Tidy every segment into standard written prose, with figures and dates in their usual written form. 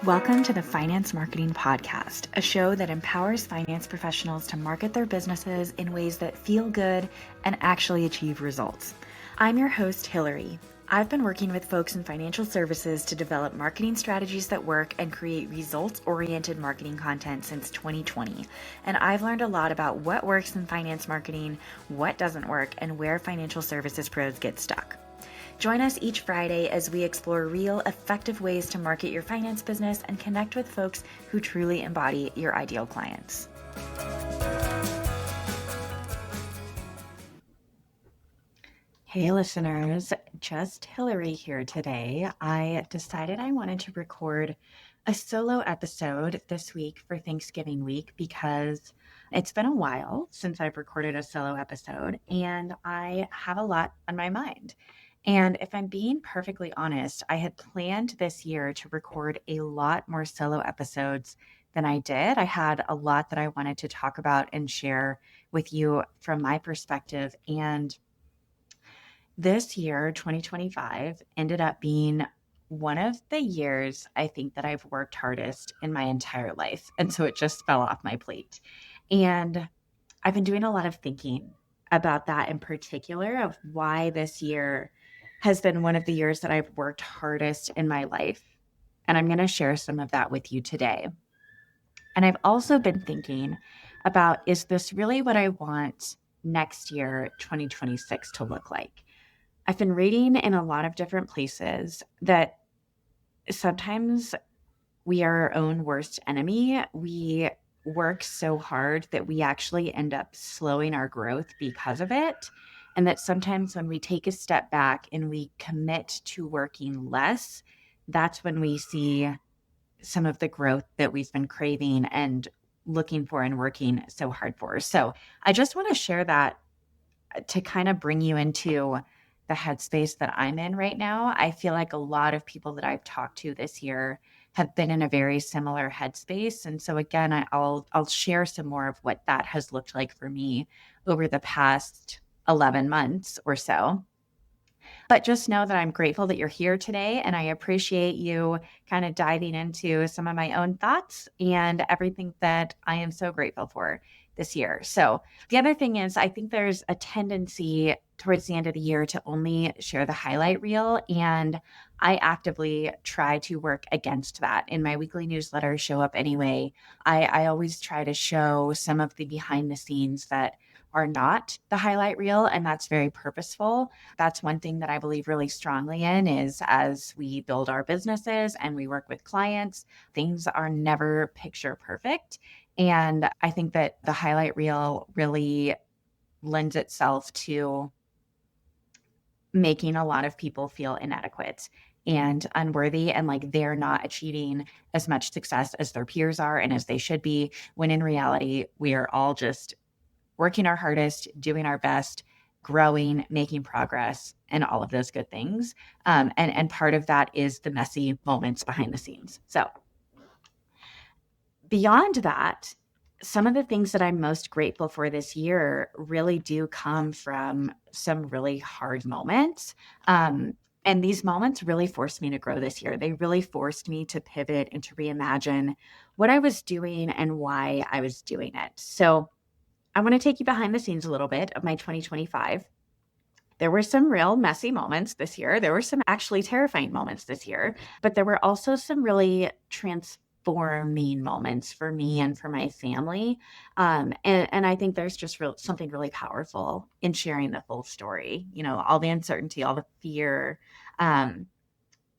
Welcome to the Finance Marketing Podcast, a show that empowers finance professionals to market their businesses in ways that feel good and actually achieve results. I'm your host, Hillary. I've been working with folks in financial services to develop marketing strategies that work and create results-oriented marketing content since 2020. And I've learned a lot about what works in finance marketing, what doesn't work, and where financial services pros get stuck. Join us each Friday as we explore real, effective ways to market your finance business and connect with folks who truly embody your ideal clients. Hey listeners, just Hillary here today. I decided I wanted to record a solo episode this week for Thanksgiving week because it's been a while since I've recorded a solo episode and I have a lot on my mind. And if I'm being perfectly honest, I had planned this year to record a lot more solo episodes than I did. I had a lot that I wanted to talk about and share with you from my perspective. And this year, 2025, ended up being one of the years I think that I've worked hardest in my entire life. And so it just fell off my plate. And I've been doing a lot of thinking about that in particular, of why this year has been one of the years that I've worked hardest in my life. And I'm going to share some of that with you today. And I've also been thinking about, is this really what I want next year, 2026, to look like? I've been reading in a lot of different places that sometimes we are our own worst enemy. We work so hard that we actually end up slowing our growth because of it. And that sometimes when we take a step back and we commit to working less, that's when we see some of the growth that we've been craving and looking for and working so hard for. So I just want to share that to kind of bring you into the headspace that I'm in right now. I feel like a lot of people that I've talked to this year have been in a very similar headspace. And so again, I'll share some more of what that has looked like for me over the past 11 months or so. But just know that I'm grateful that you're here today, and I appreciate you kind of diving into some of my own thoughts and everything that I am so grateful for this year. So the other thing is, I think there's a tendency towards the end of the year to only share the highlight reel, and I actively try to work against that. In my weekly newsletter, Show Up Anyway, I always try to show some of the behind the scenes that are not the highlight reel, and that's very purposeful. That's one thing that I believe really strongly in, is as we build our businesses and we work with clients, things are never picture perfect. And I think that the highlight reel really lends itself to making a lot of people feel inadequate and unworthy, and like they're not achieving as much success as their peers are and as they should be, when in reality, we are all just working our hardest, doing our best, growing, making progress, and all of those good things. And part of that is the messy moments behind the scenes. So beyond that, some of the things that I'm most grateful for this year really do come from some really hard moments. And these moments really forced me to grow this year. They really forced me to pivot and to reimagine what I was doing and why I was doing it. So I want to take you behind the scenes a little bit of my 2025. There were some real messy moments this year. There were some actually terrifying moments this year, but there were also some really transforming moments for me and for my family. And I think there's just something really powerful in sharing the full story, all the uncertainty, all the fear.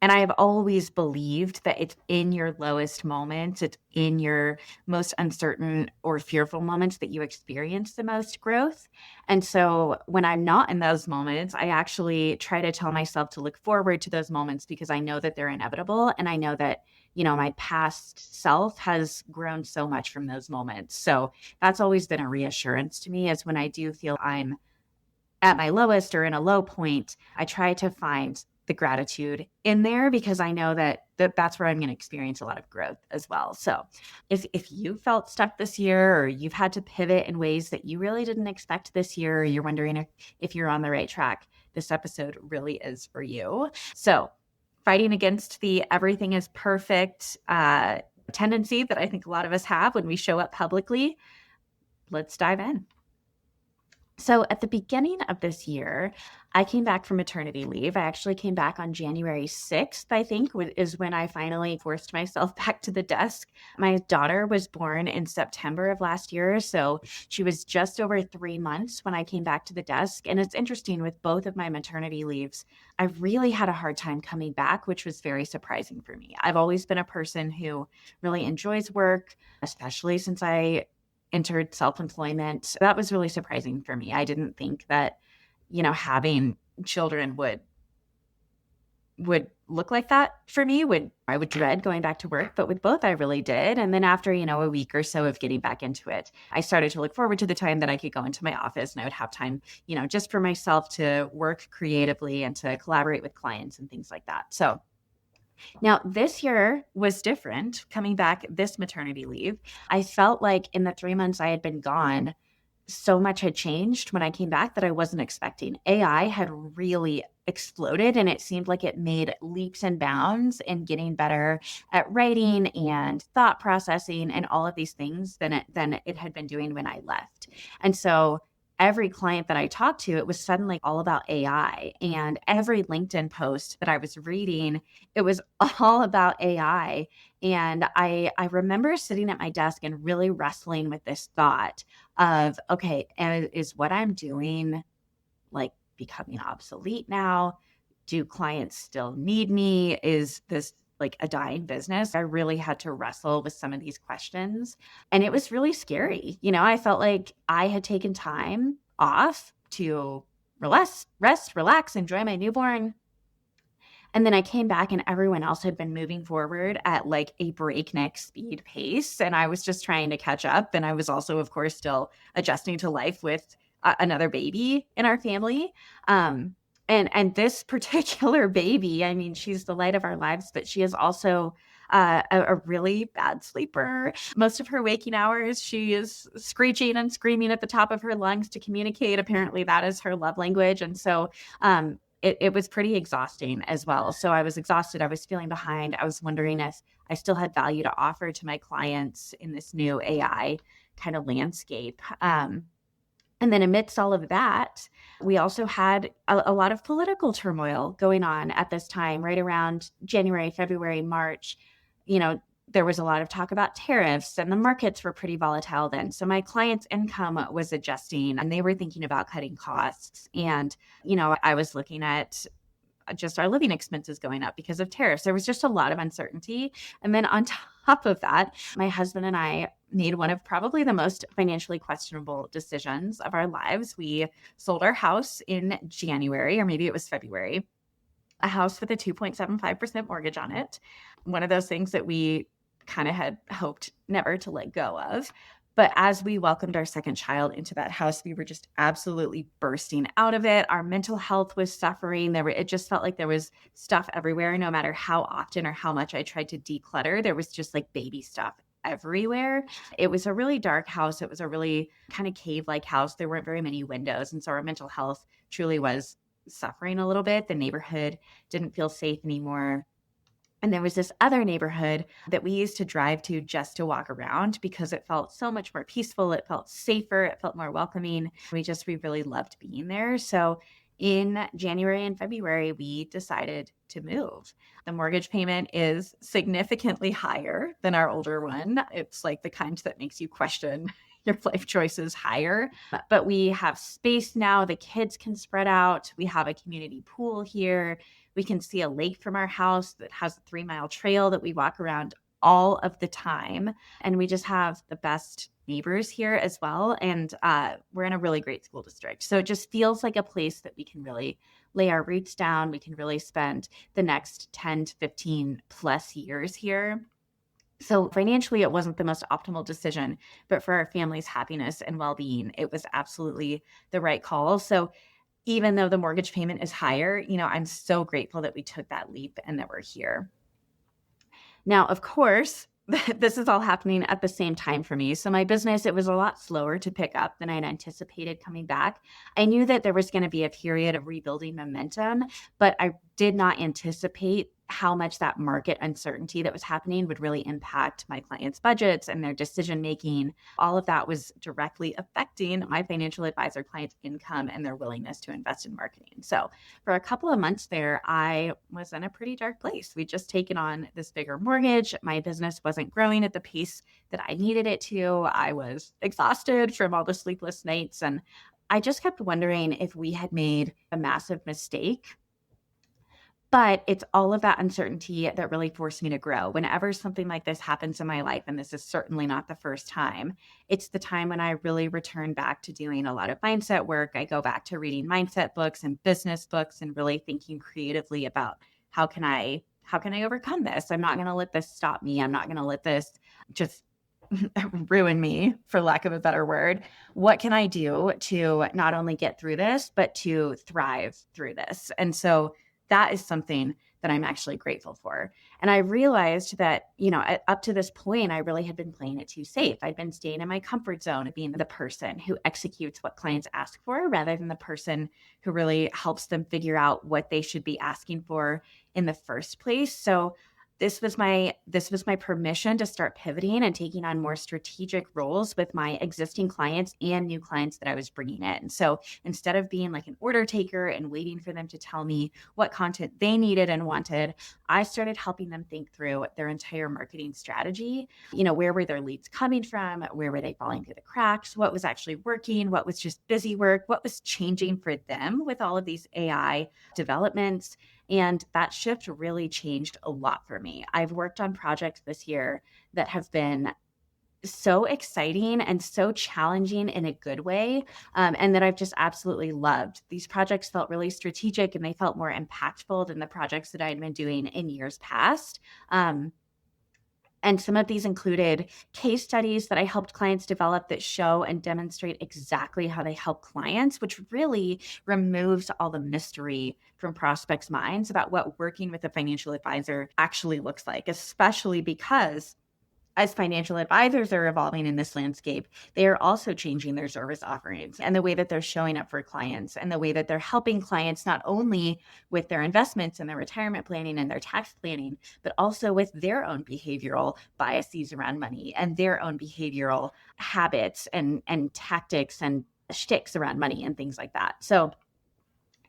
And I have always believed that it's in your lowest moments, it's in your most uncertain or fearful moments that you experience the most growth. And so when I'm not in those moments, I actually try to tell myself to look forward to those moments, because I know that they're inevitable. And I know that, my past self has grown so much from those moments. So that's always been a reassurance to me, is when I do feel I'm at my lowest or in a low point, I try to find the gratitude in there, because I know that that's where I'm going to experience a lot of growth as well. So if you felt stuck this year, or you've had to pivot in ways that you really didn't expect this year, or you're wondering if you're on the right track, this episode really is for you. So fighting against the everything is perfect tendency that I think a lot of us have when we show up publicly. Let's dive in. So at the beginning of this year, I came back from maternity leave. I actually came back on January 6th, I think, is when I finally forced myself back to the desk. My daughter was born in September of last year, so she was just over 3 months when I came back to the desk. And it's interesting, with both of my maternity leaves, I really had a hard time coming back, which was very surprising for me. I've always been a person who really enjoys work, especially since I entered self-employment. That was really surprising for me. I didn't think that, having children would look like that for me. I would dread going back to work, but with both I really did. And then after, a week or so of getting back into it, I started to look forward to the time that I could go into my office and I would have time, just for myself to work creatively and to collaborate with clients and things like that. So now, this year was different. Coming back this maternity leave, I felt like in the 3 months I had been gone, so much had changed when I came back that I wasn't expecting. AI had really exploded, and it seemed like it made leaps and bounds in getting better at writing and thought processing and all of these things than it had been doing when I left. And so every client that I talked to, it was suddenly all about AI. And every LinkedIn post that I was reading, it was all about AI. And I remember sitting at my desk and really wrestling with this thought of, okay, is what I'm doing like becoming obsolete now? Do clients still need me? Is this like a dying business? I really had to wrestle with some of these questions. And it was really scary. I felt like I had taken time off to rest, relax, enjoy my newborn. And then I came back and everyone else had been moving forward at like a breakneck speed pace. And I was just trying to catch up. And I was also, of course, still adjusting to life with another baby in our family. And this particular baby, I mean, she's the light of our lives, but she is also a really bad sleeper. Most of her waking hours, she is screeching and screaming at the top of her lungs to communicate. Apparently, that is her love language. And so it was pretty exhausting as well. So I was exhausted. I was feeling behind. I was wondering if I still had value to offer to my clients in this new AI kind of landscape. And then amidst all of that, we also had a lot of political turmoil going on at this time, right around January, February, March. There was a lot of talk about tariffs and the markets were pretty volatile then. So my clients' income was adjusting and they were thinking about cutting costs. And, I was looking at just our living expenses going up because of tariffs. There was just a lot of uncertainty. And then on top of that, my husband and I made one of probably the most financially questionable decisions of our lives. We sold our house in January, or maybe it was February, a house with a 2.75% mortgage on it. One of those things that we kind of had hoped never to let go of. But as we welcomed our second child into that house, we were just absolutely bursting out of it. Our mental health was suffering. It just felt like there was stuff everywhere. No matter how often or how much I tried to declutter, there was just like baby stuff everywhere. It was a really dark house. It was a really kind of cave-like house. There weren't very many windows. And so our mental health truly was suffering a little bit. The neighborhood didn't feel safe anymore. And there was this other neighborhood that we used to drive to just to walk around because it felt so much more peaceful. It felt safer. It felt more welcoming. We really loved being there. So in January and February, we decided to move. The mortgage payment is significantly higher than our older one. It's like the kind that makes you question your life choices higher. But we have space now. The kids can spread out. We have a community pool here. We can see a lake from our house that has a 3-mile trail that we walk around all of the time. And we just have the best neighbors here as well. And we're in a really great school district. So it just feels like a place that we can really lay our roots down. We can really spend the next 10 to 15 plus years here. So financially, it wasn't the most optimal decision, but for our family's happiness and well-being, it was absolutely the right call. So even though the mortgage payment is higher, I'm so grateful that we took that leap and that we're here. Now, of course, this is all happening at the same time for me. So my business, it was a lot slower to pick up than I'd anticipated coming back. I knew that there was going to be a period of rebuilding momentum, but I did not anticipate how much that market uncertainty that was happening would really impact my clients' budgets and their decision making. All of that was directly affecting my financial advisor clients' income and their willingness to invest in marketing. So, for a couple of months there, I was in a pretty dark place. We'd just taken on this bigger mortgage. My business wasn't growing at the pace that I needed it to. I was exhausted from all the sleepless nights. And I just kept wondering if we had made a massive mistake, but it's all of that uncertainty that really forced me to grow. Whenever something like this happens in my life, and this is certainly not the first time, it's the time when I really return back to doing a lot of mindset work. I go back to reading mindset books and business books and really thinking creatively about how can I overcome this? I'm not going to let this stop me. I'm not going to let this just ruin me, for lack of a better word. What can I do to not only get through this, but to thrive through this? And so that is something that I'm actually grateful for. And I realized that, up to this point, I really had been playing it too safe. I'd been staying in my comfort zone of being the person who executes what clients ask for rather than the person who really helps them figure out what they should be asking for in the first place. So this was my permission to start pivoting and taking on more strategic roles with my existing clients and new clients that I was bringing in. So instead of being like an order taker and waiting for them to tell me what content they needed and wanted, I started helping them think through their entire marketing strategy. Where were their leads coming from? Where were they falling through the cracks? What was actually working? What was just busy work? What was changing for them with all of these AI developments? And that shift really changed a lot for me. I've worked on projects this year that have been so exciting and so challenging in a good way, and that I've just absolutely loved. These projects felt really strategic and they felt more impactful than the projects that I'd been doing in years past. And some of these included case studies that I helped clients develop that show and demonstrate exactly how they help clients, which really removes all the mystery from prospects' minds about what working with a financial advisor actually looks like, especially because as financial advisors are evolving in this landscape, they are also changing their service offerings and the way that they're showing up for clients and the way that they're helping clients not only with their investments and their retirement planning and their tax planning, but also with their own behavioral biases around money and their own behavioral habits and tactics and shticks around money and things like that. So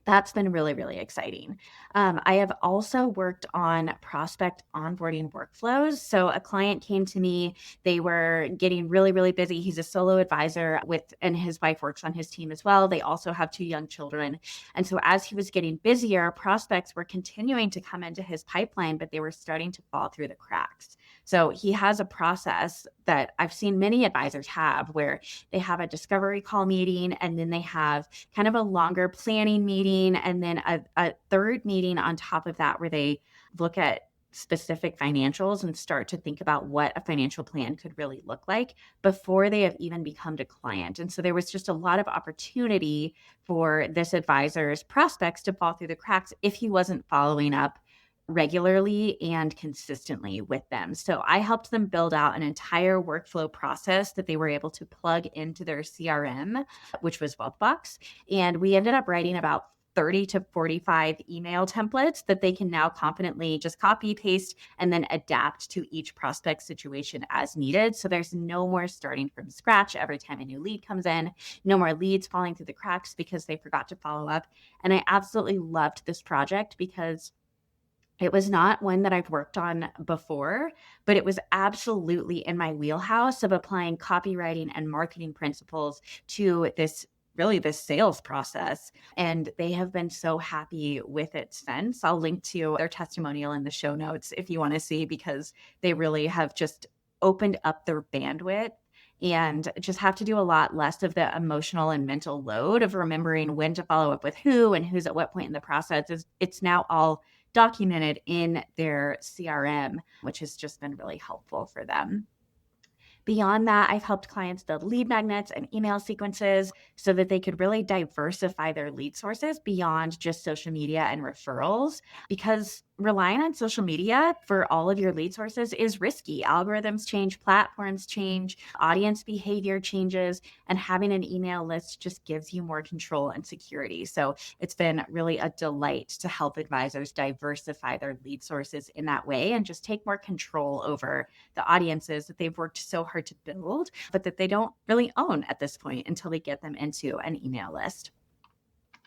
that's been really, really exciting. I have also worked on prospect onboarding workflows. So a client came to me, they were getting really, really busy. He's a solo advisor and his wife works on his team as well. They also have 2 young children. And so as he was getting busier, prospects were continuing to come into his pipeline, but they were starting to fall through the cracks. So he has a process that I've seen many advisors have where they have a discovery call meeting and then they have kind of a longer planning meeting and then a third meeting on top of that where they look at specific financials and start to think about what a financial plan could really look like before they have even become a client. And so there was just a lot of opportunity for this advisor's prospects to fall through the cracks if he wasn't following up regularly and consistently with them. So I helped them build out an entire workflow process that they were able to plug into their CRM, which was Wealthbox. And we ended up writing about 30 to 45 email templates that they can now confidently just copy, paste, and then adapt to each prospect situation as needed. So there's no more starting from scratch every time a new lead comes in, no more leads falling through the cracks because they forgot to follow up. And I absolutely loved this project because it was not one that I've worked on before, but it was absolutely in my wheelhouse of applying copywriting and marketing principles to this sales process. And they have been so happy with it since. I'll link to their testimonial in the show notes if you want to see, because they really have just opened up their bandwidth and just have to do a lot less of the emotional and mental load of remembering when to follow up with who and who's at what point in the process. It's now all documented in their CRM, which has just been really helpful for them. Beyond that, I've helped clients build lead magnets and email sequences so that they could really diversify their lead sources beyond just social media and referrals. Because relying on social media for all of your lead sources is risky. Algorithms change, platforms change, audience behavior changes, and having an email list just gives you more control and security. So it's been really a delight to help advisors diversify their lead sources in that way and just take more control over the audiences that they've worked so hard to build, but that they don't really own at this point until they get them into an email list.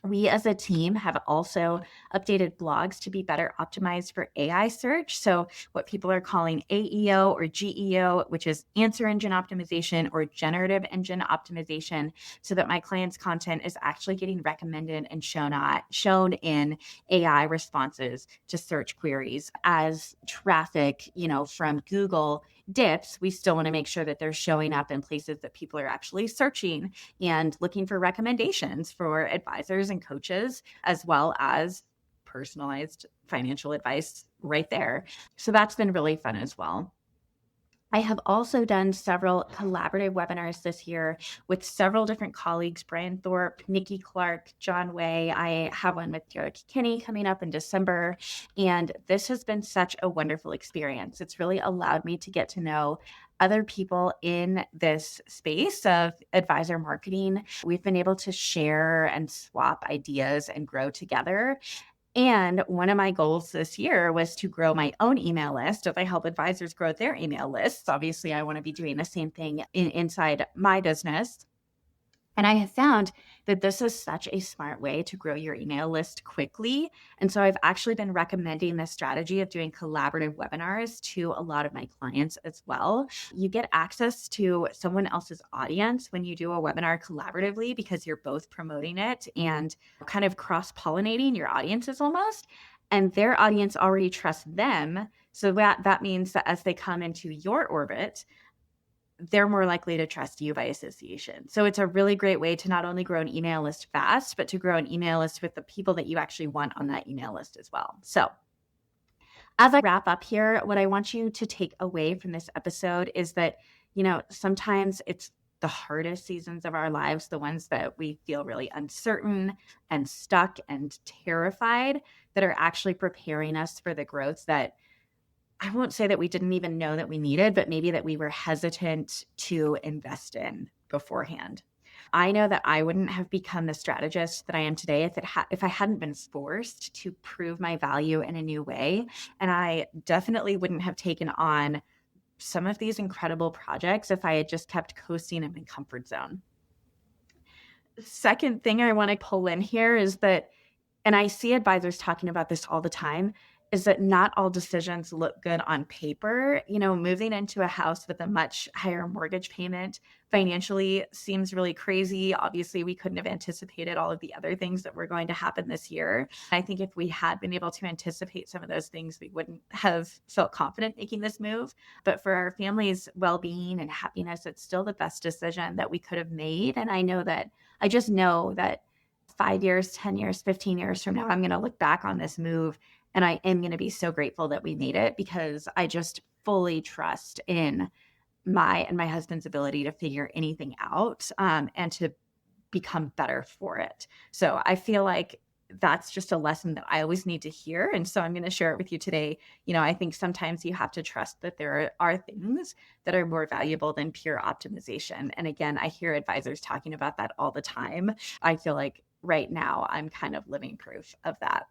We as a team have also updated blogs to be better optimized for AI search. So, what people are calling AEO or GEO, which is answer engine optimization or generative engine optimization, so that my clients' content is actually getting recommended and shown in AI responses to search queries. As traffic, from Google dips, we still want to make sure that they're showing up in places that people are actually searching and looking for recommendations for advisors and coaches, as well as personalized financial advice right there. So that's been really fun as well. I have also done several collaborative webinars this year with several different colleagues, Brian Thorpe, Nikki Clark, John Way. I have one with Derek Kinney coming up in December. And this has been such a wonderful experience. It's really allowed me to get to know other people in this space of advisor marketing. We've been able to share and swap ideas and grow together. And one of my goals this year was to grow my own email list as I help advisors grow their email lists. Obviously, I want to be doing the same thing inside my business. And I have found that this is such a smart way to grow your email list quickly. And so I've actually been recommending this strategy of doing collaborative webinars to a lot of my clients as well. You get access to someone else's audience when you do a webinar collaboratively because you're both promoting it and kind of cross-pollinating your audiences almost. And their audience already trusts them. So that means that as they come into your orbit, they're more likely to trust you by association. So it's a really great way to not only grow an email list fast, but to grow an email list with the people that you actually want on that email list as well. So as I wrap up here, what I want you to take away from this episode is that, sometimes it's the hardest seasons of our lives, the ones that we feel really uncertain and stuck and terrified, that are actually preparing us for the growth that I won't say that we didn't even know that we needed, but maybe that we were hesitant to invest in beforehand. I know that I wouldn't have become the strategist that I am today if I hadn't been forced to prove my value in a new way. And I definitely wouldn't have taken on some of these incredible projects if I had just kept coasting in my comfort zone. Second thing I want to pull in here is that, and I see advisors talking about this all the time, is that not all decisions look good on paper. Moving into a house with a much higher mortgage payment financially seems really crazy. Obviously, we couldn't have anticipated all of the other things that were going to happen this year. I think if we had been able to anticipate some of those things, we wouldn't have felt confident making this move. But for our family's well-being and happiness, it's still the best decision that we could have made. And I just know that 5 years, 10 years, 15 years from now, I'm going to look back on this move and I am going to be so grateful that we made it, because I just fully trust in my and my husband's ability to figure anything out and to become better for it. So I feel like that's just a lesson that I always need to hear. And so I'm going to share it with you today. I think sometimes you have to trust that there are things that are more valuable than pure optimization. And again, I hear advisors talking about that all the time. I feel like right now I'm kind of living proof of that.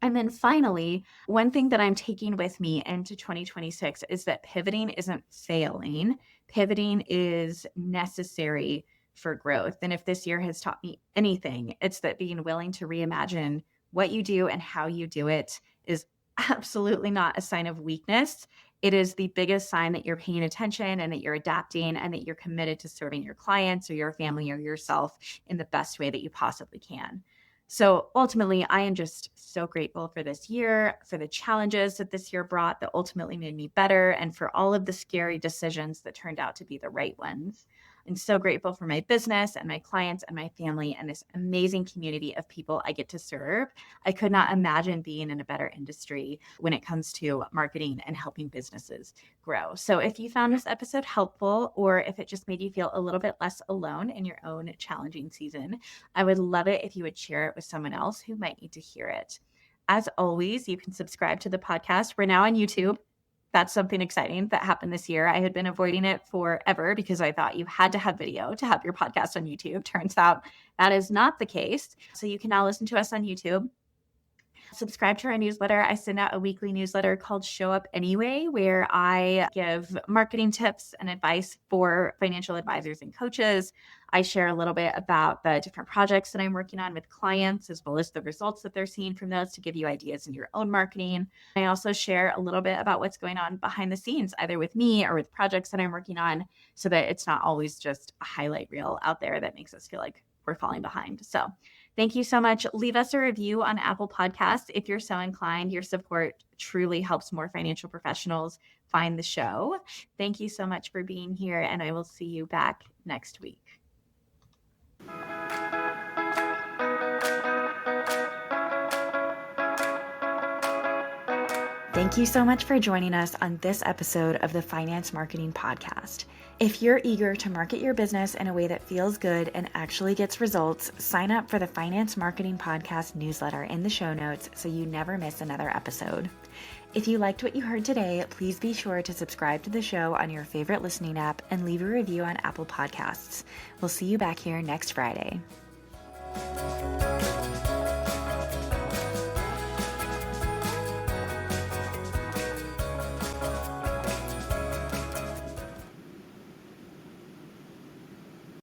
And then finally, one thing that I'm taking with me into 2026 is that pivoting isn't failing. Pivoting is necessary for growth. And if this year has taught me anything, it's that being willing to reimagine what you do and how you do it is absolutely not a sign of weakness. It is the biggest sign that you're paying attention and that you're adapting and that you're committed to serving your clients or your family or yourself in the best way that you possibly can. So ultimately, I am just so grateful for this year, for the challenges that this year brought that ultimately made me better, and for all of the scary decisions that turned out to be the right ones. I'm so grateful for my business and my clients and my family and this amazing community of people I get to serve. I could not imagine being in a better industry when it comes to marketing and helping businesses grow. So if you found this episode helpful, or if it just made you feel a little bit less alone in your own challenging season, I would love it if you would share it with someone else who might need to hear it. As always, you can subscribe to the podcast. We're now on YouTube. That's something exciting that happened this year. I had been avoiding it forever because I thought you had to have video to have your podcast on YouTube. Turns out that is not the case. So you can now listen to us on YouTube. Subscribe to our newsletter. I send out a weekly newsletter called Show Up Anyway, where I give marketing tips and advice for financial advisors and coaches. I share a little bit about the different projects that I'm working on with clients, as well as the results that they're seeing from those to give you ideas in your own marketing. I also share a little bit about what's going on behind the scenes, either with me or with projects that I'm working on, so that it's not always just a highlight reel out there that makes us feel like we're falling behind. So thank you so much. Leave us a review on Apple Podcasts if you're so inclined. Your support truly helps more financial professionals find the show. Thank you so much for being here, and I will see you back next week. Thank you so much for joining us on this episode of the Finance Marketing Podcast. If you're eager to market your business in a way that feels good and actually gets results, sign up for the Finance Marketing Podcast newsletter in the show notes so you never miss another episode. If you liked what you heard today, please be sure to subscribe to the show on your favorite listening app and leave a review on Apple Podcasts. We'll see you back here next Friday.